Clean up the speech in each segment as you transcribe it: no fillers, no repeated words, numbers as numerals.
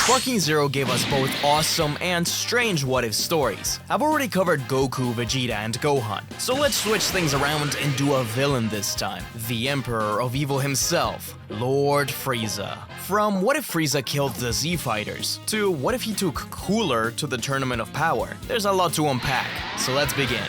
Sparking Zero gave us both awesome and strange what-if stories. I've already covered Goku, Vegeta, and Gohan, so let's switch things around and do a villain this time. The Emperor of Evil himself, Lord Frieza. From what if Frieza killed the Z-Fighters, to what if he took Cooler to the Tournament of Power, there's a lot to unpack, so let's begin.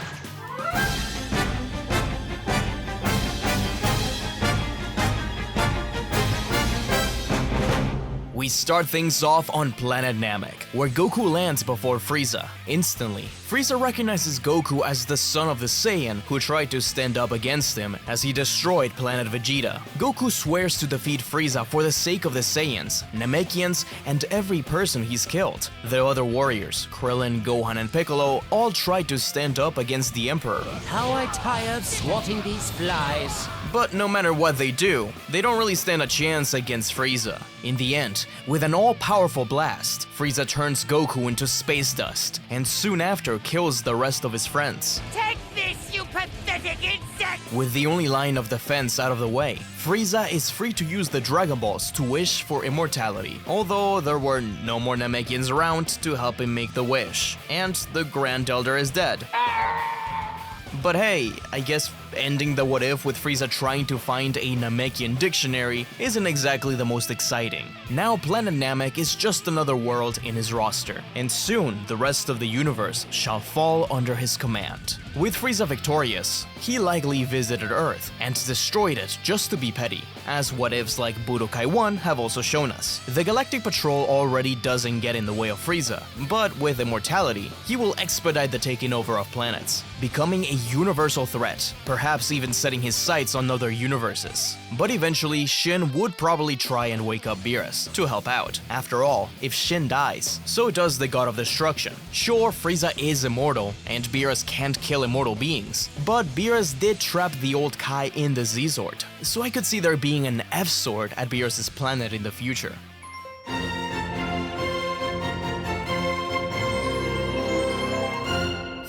We start things off on planet Namek, where Goku lands before Frieza. Instantly, Frieza recognizes Goku as the son of the Saiyan who tried to stand up against him as he destroyed planet Vegeta. Goku swears to defeat Frieza for the sake of the Saiyans, Namekians, and every person he's killed. The other warriors, Krillin, Gohan, and Piccolo, all try to stand up against the Emperor. How I tire of swatting these flies. But no matter what they do, they don't really stand a chance against Frieza. In the end, with an all-powerful blast, Frieza turns Goku into space dust, and soon after kills the rest of his friends. Take this, you pathetic insect! With the only line of defense out of the way, Frieza is free to use the Dragon Balls to wish for immortality, although there were no more Namekians around to help him make the wish, and the Grand Elder is dead. But hey, I guess ending the what if with Frieza trying to find a Namekian dictionary isn't exactly the most exciting. Now planet Namek is just another world in his roster, and soon the rest of the universe shall fall under his command. With Frieza victorious, he likely visited Earth and destroyed it just to be petty, as what ifs like Budokai 1 have also shown us. The Galactic Patrol already doesn't get in the way of Frieza, but with immortality, he will expedite the taking over of planets, becoming a universal threat, perhaps even setting his sights on other universes. But eventually, Shin would probably try and wake up Beerus to help out. After all, if Shin dies, so does the God of Destruction. Sure, Frieza is immortal, and Beerus can't kill immortal beings, but Beerus did trap the old Kai in the Z-Sword, so I could see there being an F-Sword at Beerus' planet in the future.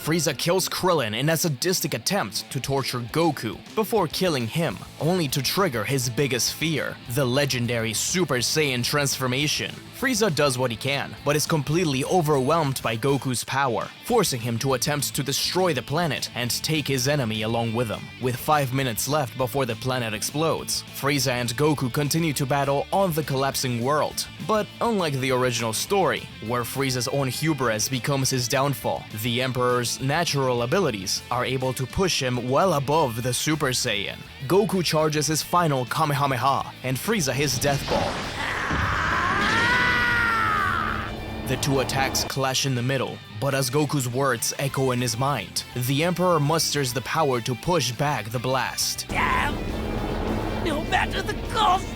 Frieza kills Krillin in a sadistic attempt to torture Goku before killing him, only to trigger his biggest fear, the legendary Super Saiyan transformation. Frieza does what he can, but is completely overwhelmed by Goku's power, forcing him to attempt to destroy the planet and take his enemy along with him. With 5 minutes left before the planet explodes, Frieza and Goku continue to battle on the collapsing world. But unlike the original story, where Frieza's own hubris becomes his downfall, the Emperor's natural abilities are able to push him well above the Super Saiyan. Goku charges his final Kamehameha, and Frieza his Death Ball. The two attacks clash in the middle, but as Goku's words echo in his mind, the Emperor musters the power to push back the blast. Damn! No matter the cost,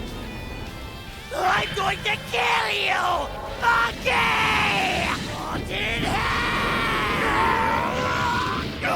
I'm going to kill you! Okay! Haunted hell!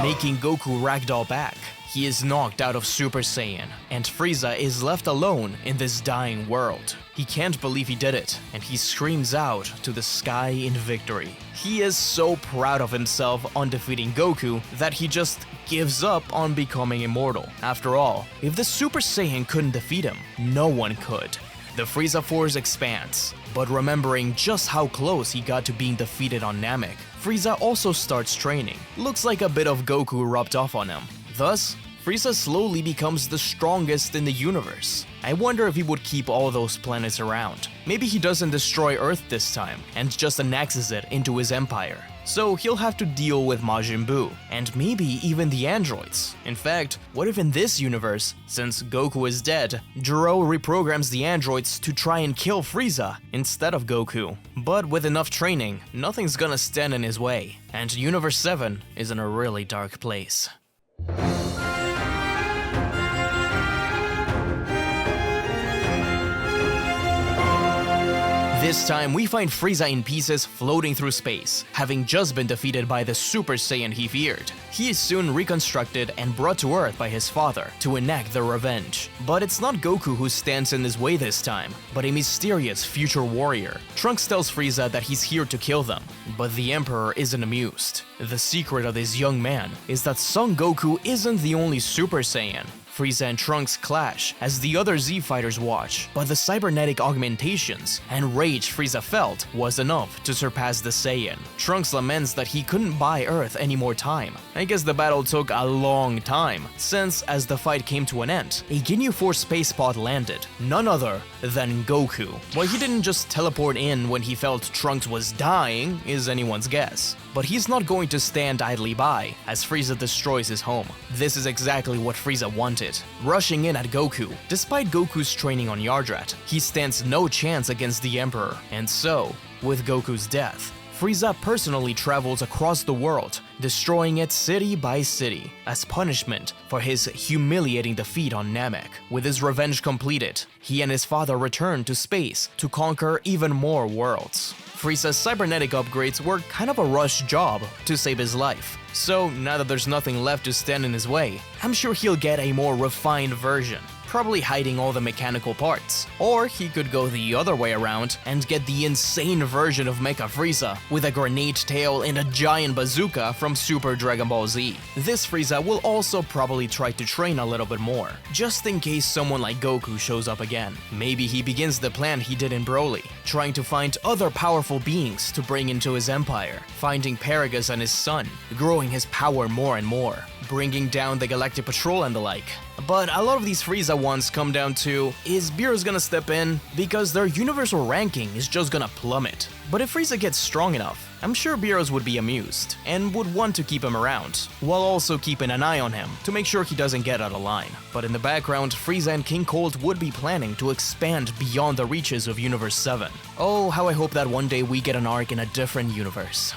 Making Goku ragdoll back, he is knocked out of Super Saiyan, and Frieza is left alone in this dying world. He can't believe he did it, and he screams out to the sky in victory. He is so proud of himself on defeating Goku that he just gives up on becoming immortal. After all, if the Super Saiyan couldn't defeat him, no one could. The Frieza Force expands, but remembering just how close he got to being defeated on Namek, Frieza also starts training. Looks like a bit of Goku rubbed off on him. Thus, Frieza slowly becomes the strongest in the universe. I wonder if he would keep all those planets around. Maybe he doesn't destroy Earth this time, and just annexes it into his empire. So he'll have to deal with Majin Buu, and maybe even the androids. In fact, what if in this universe, since Goku is dead, Jiro reprograms the androids to try and kill Frieza instead of Goku? But with enough training, nothing's gonna stand in his way, and Universe 7 is in a really dark place. This time, we find Frieza in pieces floating through space, having just been defeated by the Super Saiyan he feared. He is soon reconstructed and brought to Earth by his father to enact their revenge. But it's not Goku who stands in his way this time, but a mysterious future warrior. Trunks tells Frieza that he's here to kill them, but the Emperor isn't amused. The secret of this young man is that Son Goku isn't the only Super Saiyan. Frieza and Trunks clash as the other Z fighters watch, but the cybernetic augmentations and rage Frieza felt was enough to surpass the Saiyan. Trunks laments that he couldn't buy Earth any more time. I guess the battle took a long time, since as the fight came to an end, a Ginu Force space pod landed, none other than Goku. Why he didn't just teleport in when he felt Trunks was dying is anyone's guess. But he's not going to stand idly by as Frieza destroys his home. This is exactly what Frieza wanted, rushing in at Goku. Despite Goku's training on Yardrat, he stands no chance against the Emperor, and so, with Goku's death, Frieza personally travels across the world, destroying it city by city, as punishment for his humiliating defeat on Namek. With his revenge completed, he and his father return to space to conquer even more worlds. Frieza's cybernetic upgrades were kind of a rush job to save his life. So now that there's nothing left to stand in his way, I'm sure he'll get a more refined version, probably hiding all the mechanical parts. Or he could go the other way around and get the insane version of Mecha Frieza with a grenade tail and a giant bazooka from Super Dragon Ball Z. This Frieza will also probably try to train a little bit more, just in case someone like Goku shows up again. Maybe he begins the plan he did in Broly, trying to find other powerful beings to bring into his empire, finding Paragus and his son, growing his power more and more, bringing down the Galactic Patrol and the like. But a lot of these Frieza ones come down to, is Beerus gonna step in? Because their universal ranking is just gonna plummet. But if Frieza gets strong enough, I'm sure Beerus would be amused, and would want to keep him around, while also keeping an eye on him to make sure he doesn't get out of line. But in the background, Frieza and King Cold would be planning to expand beyond the reaches of Universe 7. Oh, how I hope that one day we get an arc in a different universe.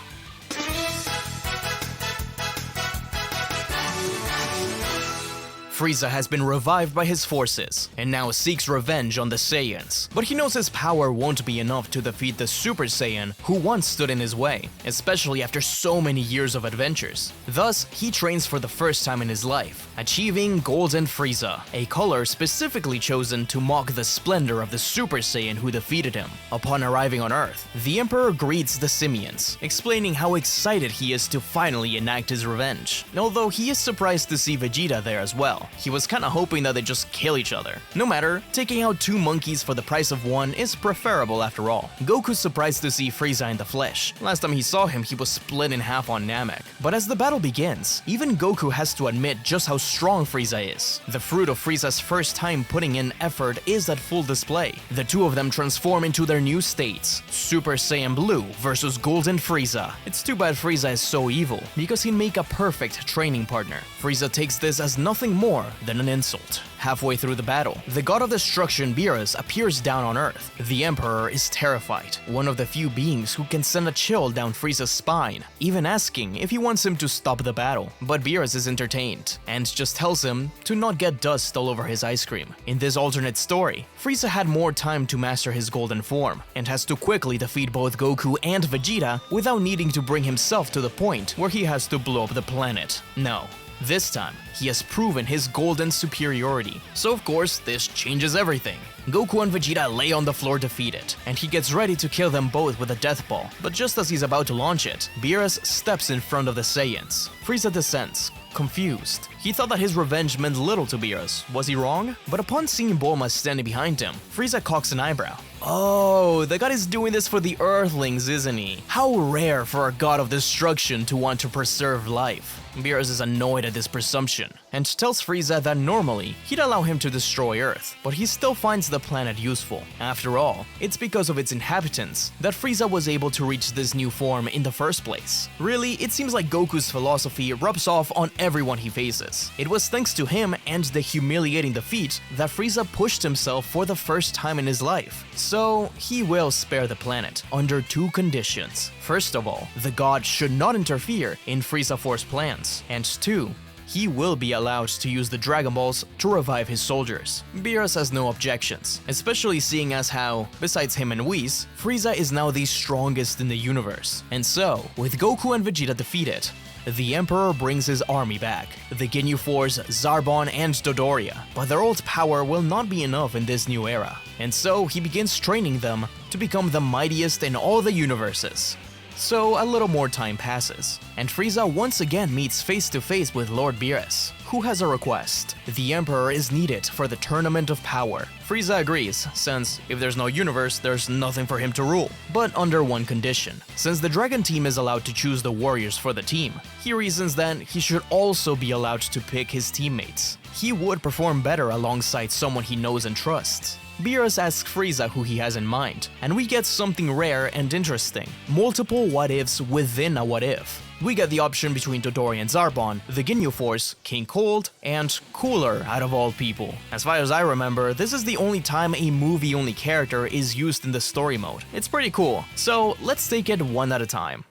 Frieza has been revived by his forces, and now seeks revenge on the Saiyans. But he knows his power won't be enough to defeat the Super Saiyan who once stood in his way, especially after so many years of adventures. Thus, he trains for the first time in his life, achieving Golden Frieza, a color specifically chosen to mock the splendor of the Super Saiyan who defeated him. Upon arriving on Earth, the Emperor greets the Simians, explaining how excited he is to finally enact his revenge. Although he is surprised to see Vegeta there as well. He was kinda hoping that they just kill each other. No matter, taking out two monkeys for the price of one is preferable after all. Goku's surprised to see Frieza in the flesh. Last time he saw him, he was split in half on Namek. But as the battle begins, even Goku has to admit just how strong Frieza is. The fruit of Frieza's first time putting in effort is at full display. The two of them transform into their new states, Super Saiyan Blue versus Golden Frieza. It's too bad Frieza is so evil, because he'd make a perfect training partner. Frieza takes this as nothing more than an insult. Halfway through the battle, the god of destruction Beerus appears down on Earth. The Emperor is terrified, one of the few beings who can send a chill down Frieza's spine, even asking if he wants him to stop the battle. But Beerus is entertained, and just tells him to not get dust all over his ice cream. In this alternate story, Frieza had more time to master his golden form, and has to quickly defeat both Goku and Vegeta without needing to bring himself to the point where he has to blow up the planet. No. This time, he has proven his golden superiority, so of course, this changes everything. Goku and Vegeta lay on the floor defeated, and he gets ready to kill them both with a death ball. But just as he's about to launch it, Beerus steps in front of the Saiyans. Frieza descends, confused. He thought that his revenge meant little to Beerus. Was he wrong? But upon seeing Bulma standing behind him, Frieza cocks an eyebrow. Oh, the god is doing this for the Earthlings, isn't he? How rare for a god of destruction to want to preserve life. Beerus is annoyed at this presumption, and tells Frieza that normally he'd allow him to destroy Earth, but he still finds the planet useful. After all, it's because of its inhabitants that Frieza was able to reach this new form in the first place. Really, it seems like Goku's philosophy rubs off on everyone he faces. It was thanks to him and the humiliating defeat that Frieza pushed himself for the first time in his life. So, he will spare the planet, under two conditions. First of all, the god should not interfere in Frieza Force plans, and two, he will be allowed to use the Dragon Balls to revive his soldiers. Beerus has no objections, especially seeing as how, besides him and Whis, Frieza is now the strongest in the universe. And so, with Goku and Vegeta defeated, the Emperor brings his army back, the Ginu Force, Zarbon, and Dodoria. But their old power will not be enough in this new era, and so he begins training them to become the mightiest in all the universes. So a little more time passes, and Frieza once again meets face to face with Lord Beerus, who has a request. The Emperor is needed for the Tournament of Power. Frieza agrees, since if there's no universe, there's nothing for him to rule. But under one condition. Since the Dragon Team is allowed to choose the warriors for the team, he reasons that he should also be allowed to pick his teammates. He would perform better alongside someone he knows and trusts. Beerus asks Frieza who he has in mind, and we get something rare and interesting. Multiple what-ifs within a what-if. We get the option between Dodoria and Zarbon, the Ginu Force, King Cold, and Cooler out of all people. As far as I remember, this is the only time a movie-only character is used in the story mode. It's pretty cool, so let's take it one at a time.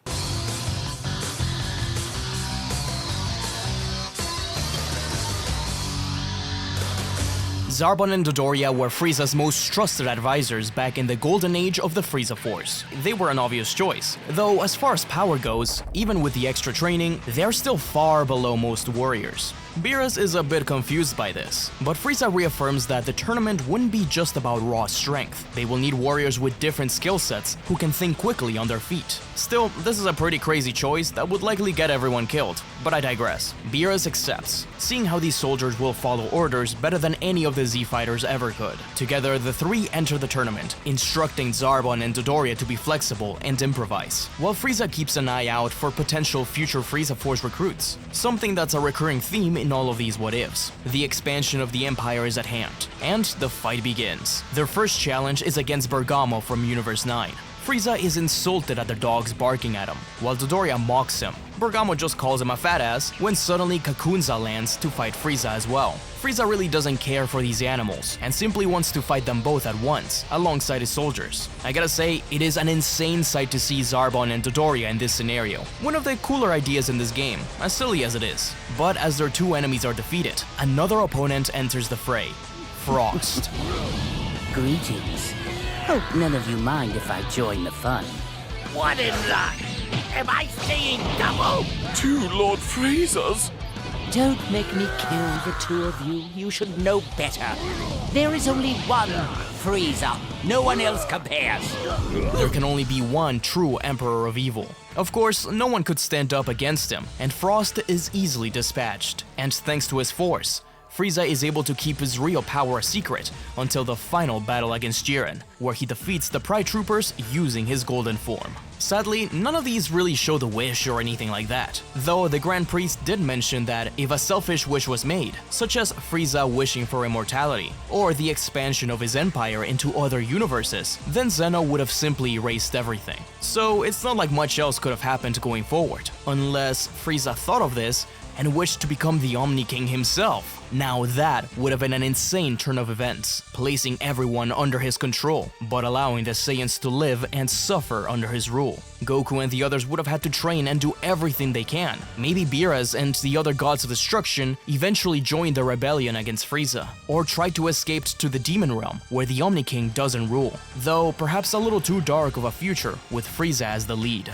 Zarbon and Dodoria were Frieza's most trusted advisors back in the golden age of the Frieza Force. They were an obvious choice, though as far as power goes, even with the extra training, they're still far below most warriors. Beerus is a bit confused by this, but Frieza reaffirms that the tournament wouldn't be just about raw strength. They will need warriors with different skill sets who can think quickly on their feet. Still, this is a pretty crazy choice that would likely get everyone killed, but I digress. Beerus accepts, seeing how these soldiers will follow orders better than any of the Z fighters ever could. Together, the three enter the tournament, instructing Zarbon and Dodoria to be flexible and improvise, while Frieza keeps an eye out for potential future Frieza Force recruits, something that's a recurring theme in all of these what-ifs. The expansion of the Empire is at hand, and the fight begins. Their first challenge is against Bergamo from Universe 9. Frieza is insulted at the dogs barking at him, while Dodoria mocks him. Bergamo just calls him a fat ass when suddenly Kakunza lands to fight Frieza as well. Frieza really doesn't care for these animals and simply wants to fight them both at once, alongside his soldiers. I gotta say, it is an insane sight to see Zarbon and Dodoria in this scenario. One of the cooler ideas in this game, as silly as it is. But as their two enemies are defeated, another opponent enters the fray. Frost. Greetings. Hope none of you mind if I join the fun. What in the... Am I seeing double? 2 Lord Friezas? Don't make me kill the two of you. You should know better. There is only one Frieza. No one else compares. There can only be one true Emperor of Evil. Of course, no one could stand up against him, and Frost is easily dispatched. And thanks to his force, Frieza is able to keep his real power a secret until the final battle against Jiren, where he defeats the Pride Troopers using his golden form. Sadly, none of these really show the wish or anything like that, though the Grand Priest did mention that if a selfish wish was made, such as Frieza wishing for immortality, or the expansion of his empire into other universes, then Zeno would have simply erased everything. So it's not like much else could have happened going forward, unless Frieza thought of this and wished to become the Omni King himself. Now that would have been an insane turn of events, placing everyone under his control, but allowing the Saiyans to live and suffer under his rule. Goku and the others would have had to train and do everything they can. Maybe Beerus and the other gods of destruction eventually joined the rebellion against Frieza, or tried to escape to the Demon Realm, where the Omni King doesn't rule, though perhaps a little too dark of a future with Frieza as the lead.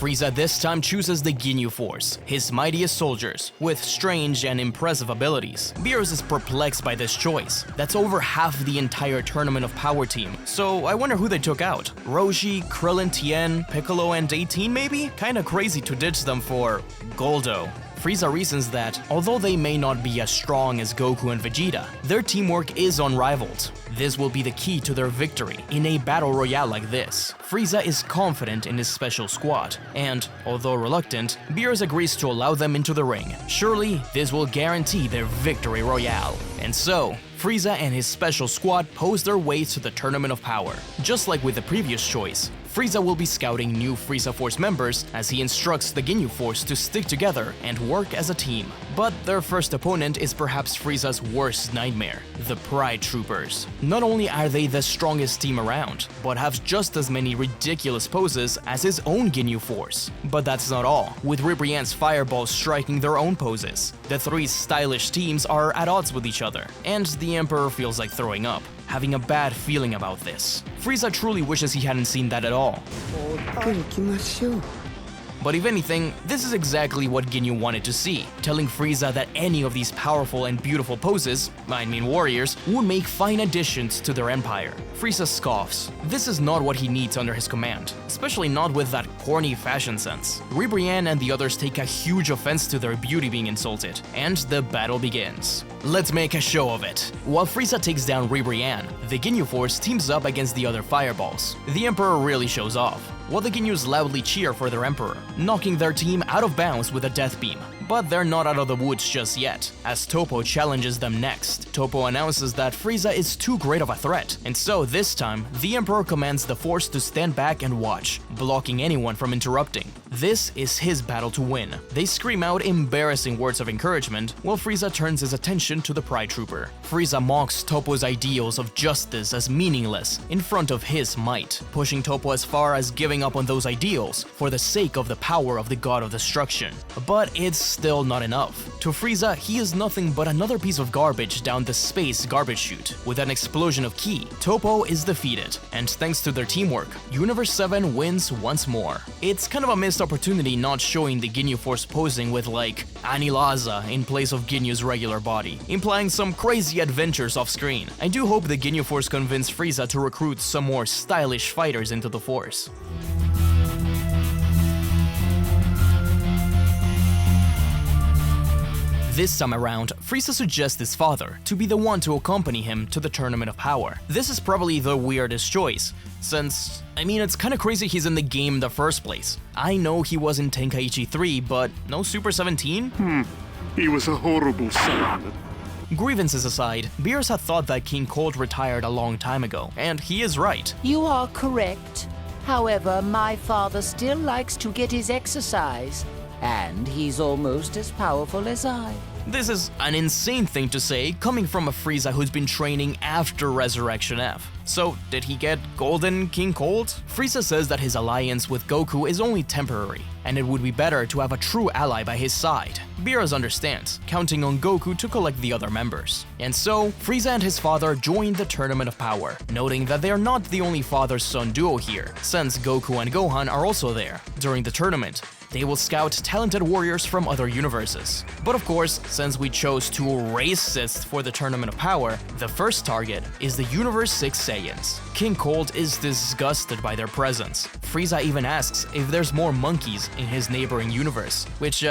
Frieza this time chooses the Ginu Force, his mightiest soldiers, with strange and impressive abilities. Beerus is perplexed by this choice. That's over half the entire Tournament of Power team, so I wonder who they took out. Roshi, Krillin, Tien, Piccolo, and 18 maybe? Kinda crazy to ditch them for Goldo. Frieza reasons that, although they may not be as strong as Goku and Vegeta, their teamwork is unrivaled. This will be the key to their victory in a battle royale like this. Frieza is confident in his special squad, and, although reluctant, Beerus agrees to allow them into the ring. Surely, this will guarantee their victory royale. And so, Frieza and his special squad pose their way to the Tournament of Power. Just like with the previous choice, Frieza will be scouting new Frieza Force members as he instructs the Ginu Force to stick together and work as a team. But their first opponent is perhaps Frieza's worst nightmare, the Pride Troopers. Not only are they the strongest team around, but have just as many ridiculous poses as his own Ginu Force. But that's not all, with Ribrianne's fireballs striking their own poses. The three stylish teams are at odds with each other, and the Emperor feels like throwing up, having a bad feeling about this. Frieza truly wishes he hadn't seen that at all. But if anything, this is exactly what Ginyu wanted to see, telling Frieza that any of these powerful and beautiful poses, I mean warriors, would make fine additions to their empire. Frieza scoffs. This is not what he needs under his command, especially not with that corny fashion sense. Ribrianne and the others take a huge offense to their beauty being insulted, and the battle begins. Let's make a show of it. While Frieza takes down Ribrianne, the Ginu Force teams up against the other fireballs. The Emperor really shows off, while the Ginyus loudly cheer for their Emperor, knocking their team out of bounds with a death beam. But they're not out of the woods just yet, as Toppo challenges them next. Toppo announces that Frieza is too great of a threat, and so this time, the Emperor commands the Force to stand back and watch, blocking anyone from interrupting. This is his battle to win. They scream out embarrassing words of encouragement, while Frieza turns his attention to the Pride Trooper. Frieza mocks Toppo's ideals of justice as meaningless in front of his might, pushing Toppo as far as giving up on those ideals for the sake of the power of the God of Destruction. But it's still not enough. To Frieza, he is nothing but another piece of garbage down the space garbage chute. With an explosion of ki, Toppo is defeated, and thanks to their teamwork, Universe 7 wins once more. It's kind of a missed opportunity not showing the Ginyu Force posing with like Anilaza in place of Ginyu's regular body, implying some crazy adventures off screen. I do hope the Ginyu Force convince Frieza to recruit some more stylish fighters into the Force. This time around, Frieza suggests his father to be the one to accompany him to the Tournament of Power. This is probably the weirdest choice, since, I mean, it's kinda crazy he's in the game in the first place. I know he was in Tenkaichi 3, but no Super 17? He was a horrible son. Grievances aside, Beerus had thought that King Cold retired a long time ago, and he is right. You are correct. However, my father still likes to get his exercise, and he's almost as powerful as I. This is an insane thing to say, coming from a Frieza who's been training after Resurrection F. So, did he get Golden King Cold? Frieza says that his alliance with Goku is only temporary, and it would be better to have a true ally by his side. Beerus understands, counting on Goku to collect the other members. And so, Frieza and his father join the Tournament of Power, noting that they are not the only father-son duo here, since Goku and Gohan are also there. During the tournament, they will scout talented warriors from other universes. But of course, since we chose two racists for the Tournament of Power, the first target is the Universe 6 Saiyans. King Cold is disgusted by their presence. Frieza even asks if there's more monkeys in his neighboring universe, which,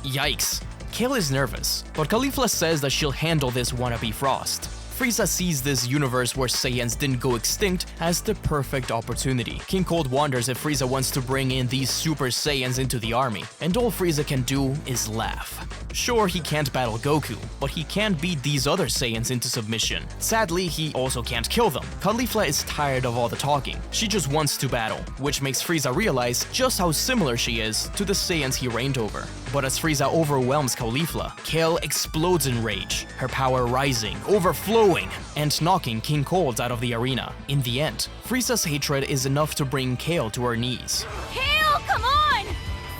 yikes. Kale is nervous, but Caulifla says that she'll handle this wannabe Frost. Frieza sees this universe where Saiyans didn't go extinct as the perfect opportunity. King Cold wonders if Frieza wants to bring in these Super Saiyans into the army, and all Frieza can do is laugh. Sure, he can't battle Goku, but he can beat these other Saiyans into submission. Sadly, he also can't kill them. Caulifla is tired of all the talking. She just wants to battle, which makes Frieza realize just how similar she is to the Saiyans he reigned over. But as Frieza overwhelms Caulifla, Kale explodes in rage, her power rising, overflowing, and knocking King Cold out of the arena. In the end, Frieza's hatred is enough to bring Kale to her knees. Kale, come on!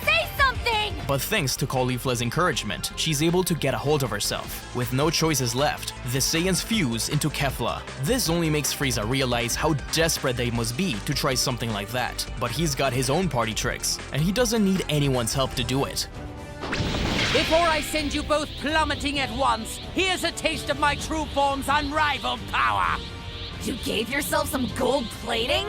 Say something! But thanks to Caulifla's encouragement, she's able to get a hold of herself. With no choices left, the Saiyans fuse into Kefla. This only makes Frieza realize how desperate they must be to try something like that. But he's got his own party tricks, and he doesn't need anyone's help to do it. Before I send you both plummeting at once, here's a taste of my true form's unrivaled power! You gave yourself some gold plating?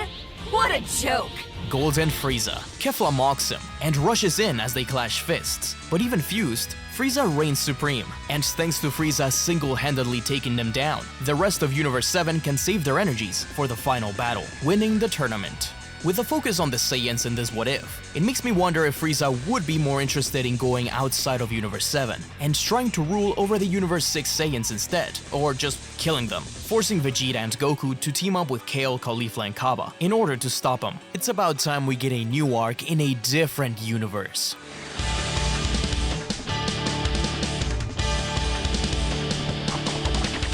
What a joke! Golden Frieza. Kefla mocks him and rushes in as they clash fists. But even fused, Frieza reigns supreme, and thanks to Frieza single-handedly taking them down, the rest of Universe 7 can save their energies for the final battle, winning the tournament. With the focus on the Saiyans in this What If, it makes me wonder if Frieza would be more interested in going outside of Universe 7 and trying to rule over the Universe 6 Saiyans instead, or just killing them, forcing Vegeta and Goku to team up with Kale, Caulifla, and Kaba in order to stop him. It's about time we get a new arc in a different universe.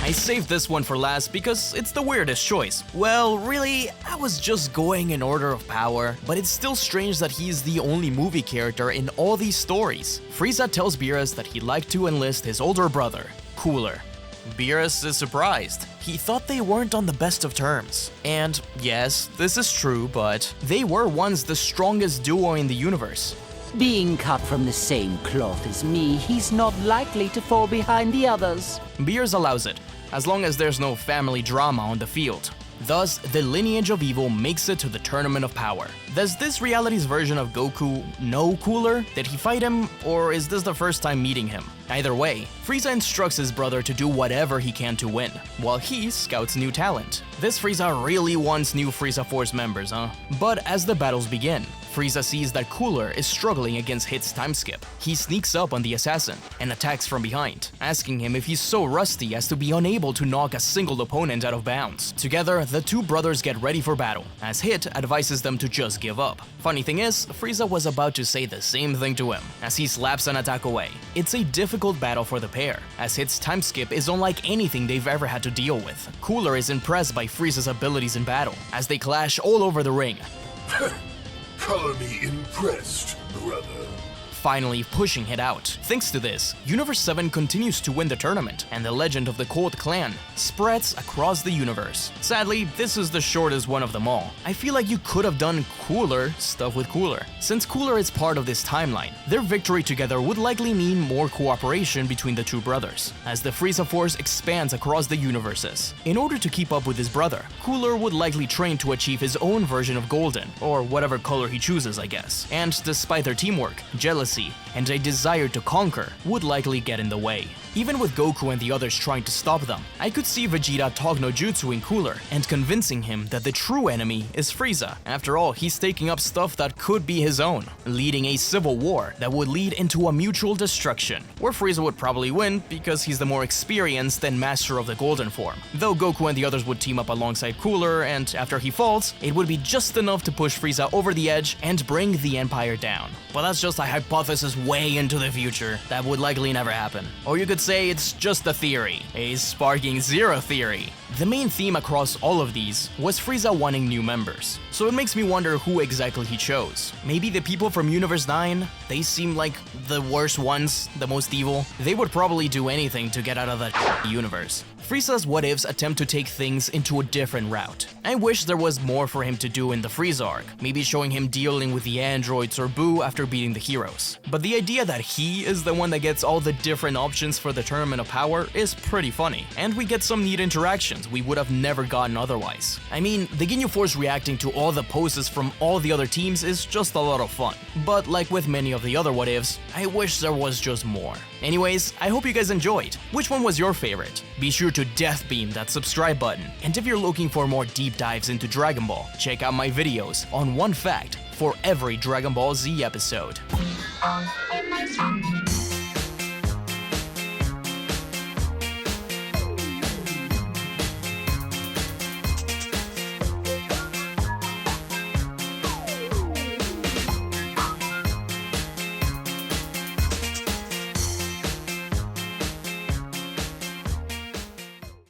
I saved this one for last because it's the weirdest choice. Well, really, I was just going in order of power, but it's still strange that he's the only movie character in all these stories. Frieza tells Beerus that he'd like to enlist his older brother, Cooler. Beerus is surprised. He thought they weren't on the best of terms. And yes, this is true, but they were once the strongest duo in the universe. Being cut from the same cloth as me, he's not likely to fall behind the others. Beers allows it, as long as there's no family drama on the field. Thus, the lineage of evil makes it to the Tournament of Power. Does this reality's version of Goku know Cooler? Did he fight him, or is this the first time meeting him? Either way, Frieza instructs his brother to do whatever he can to win, while he scouts new talent. This Frieza really wants new Frieza Force members, huh? But as the battles begin, Frieza sees that Cooler is struggling against Hit's time skip. He sneaks up on the assassin and attacks from behind, asking him if he's so rusty as to be unable to knock a single opponent out of bounds. Together, the two brothers get ready for battle, as Hit advises them to just give up. Funny thing is, Frieza was about to say the same thing to him, as he slaps an attack away. It's a difficult battle for the pair, as Hit's time skip is unlike anything they've ever had to deal with. Cooler is impressed by Frieza's abilities in battle, as they clash all over the ring. Color me impressed, brother. Finally pushing Hit out. Thanks to this, Universe 7 continues to win the tournament, and the legend of the Cold Clan spreads across the universe. Sadly, this is the shortest one of them all. I feel like you could have done cooler stuff with Cooler. Since Cooler is part of this timeline, their victory together would likely mean more cooperation between the two brothers, as the Frieza Force expands across the universes. In order to keep up with his brother, Cooler would likely train to achieve his own version of Golden, or whatever color he chooses, I guess. And despite their teamwork, jealousy, and a desire to conquer would likely get in the way. Even with Goku and the others trying to stop them, I could see Vegeta talk no jutsu in Cooler and convincing him that the true enemy is Frieza. After all, he's taking up stuff that could be his own, leading a civil war that would lead into a mutual destruction, where Frieza would probably win because he's the more experienced and master of the Golden form, though Goku and the others would team up alongside Cooler, and after he falls, it would be just enough to push Frieza over the edge and bring the Empire down. But that's just a hypothesis way into the future that would likely never happen. Or you could say it's just a theory, a sparking zero theory. The main theme across all of these was Frieza wanting new members, so it makes me wonder who exactly he chose. Maybe the people from Universe 9? They seem like the worst ones, the most evil. They would probably do anything to get out of that universe. Frieza's what-ifs attempt to take things into a different route. I wish there was more for him to do in the Frieza arc, maybe showing him dealing with the androids or Boo after beating the heroes. But the idea that he is the one that gets all the different options for the Tournament of Power is pretty funny, and we get some neat interactions we would have never gotten otherwise. I mean, the Ginu Force reacting to all the poses from all the other teams is just a lot of fun, but like with many of the other what-ifs, I wish there was just more. Anyways, I hope you guys enjoyed. Which one was your favorite? Be sure to death beam that subscribe button, and if you're looking for more deep dives into Dragon Ball, check out my videos on one fact for every Dragon Ball Z episode.